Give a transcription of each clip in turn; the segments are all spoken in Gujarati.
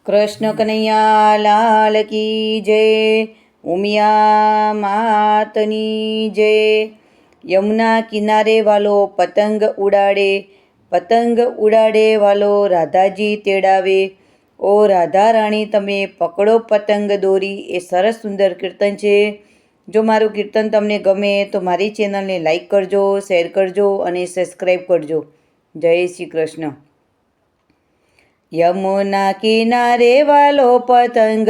કૃષ્ણ કનૈયા લાલ કી જય, ઉમિયા માતની જય। યમુના કિનારે વાલો પતંગ ઉડાડે વાલો રાધાજી તેડાવે। ઓ રાધા રાણી તમે પકડો પતંગ દોરી। એ સરસ સુંદર કીર્તન છે। જો મારું કીર્તન તમને ગમે તો મારી ચેનલને લાઈક કરજો, શેર કરજો અને સબસ્ક્રાઈબ કરજો। જય શ્રી કૃષ્ણ। યમુના કિનારે વાલો પતંગ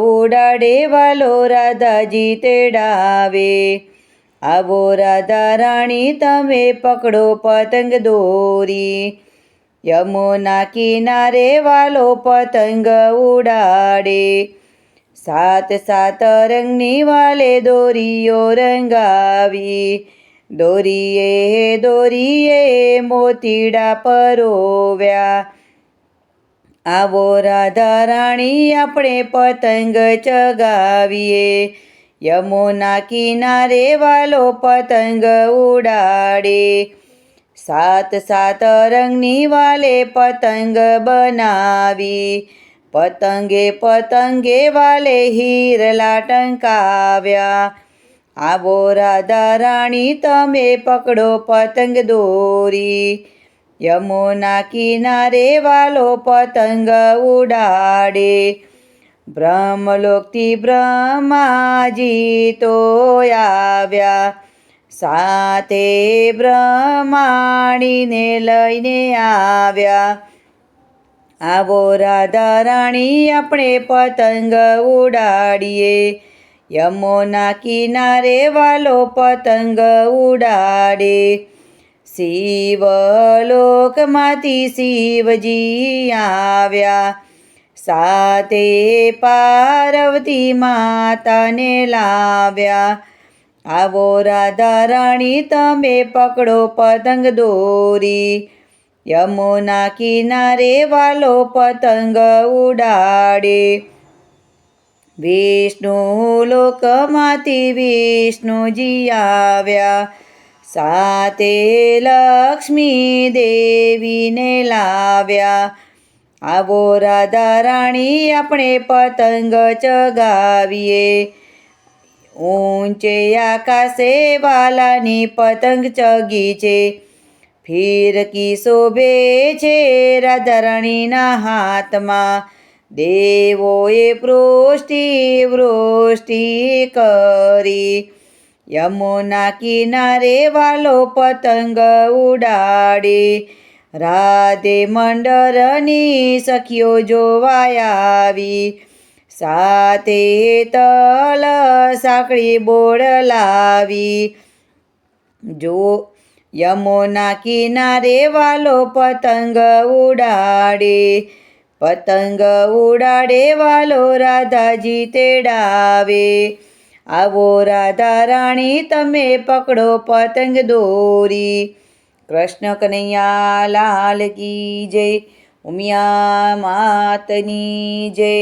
ઉડાડે વાલો રાધાજી તેડાવે। આવો રાધા રાણી તમે પકડો પતંગ દોરી। યમુના કિનારે વાલો પતંગ ઉડાડે। સાત સાત રંગની વાલે દોરીઓ રંગાવી। દોરીએ મોતીડા પરોવ્યા। આવો રાધા રાણી આપણે પતંગ ચગાવીએ। યમુના કિનારે વાલો પતંગ ઉડાડે। સાત સાત રંગની વાલે પતંગ બનાવી। પતંગે વાલે હીરલા ટંકાવ્યા। આવો રાધા રાણી તમે પકડો પતંગ દોરી। યમુના કિનારે વાલો પતંગ ઉડાડે। બ્રહ્મલોકથી બ્રહ્માજી તો આવ્યા। સાથે બ્રહ્માણીને લઈને આવ્યા। આવો રાધા રાણી આપણે પતંગ ઉડાડીએ। યમુના કિનારે વાલો પતંગ ઉડાડે। શિવલોકમાંથી શિવજી આવ્યા। સાથે પાર્વતી માતાને લાવ્યા। આવો રાધા રાણી તમે પકડો પતંગ દોરી। યમુના કિનારે વાલો પતંગ ઉડાડે। વિષ્ણુ લોકમાંથી વિષ્ણુજી આવ્યા। સાથે લક્ષ્મી દેવીને લાવ્યા। આવો રાધા રાણી આપણે પતંગ ચગાવીએ। ઊંચે આકાશે વાલાની પતંગ ચગી છે। ફિરકી શોભે છે રાધા રાણીના હાથમાં। દેવોએ વૃષ્ટિ કરી। યમુના કિનારે વાલો પતંગ ઉડાડે। રાધે મંડળની સખીઓ જોવા આવી। સાથે તલ સાંકળી બોળ લાવી। જો યમુના કિનારે વાલો પતંગ ઉડાડે વાલો રાધાજી તેડાવે। આવો રાધા રાણી તમે પકડો પતંગ દોરી। કૃષ્ણ કનૈયા લાલ કી જય, ઉમિયા માતની જય।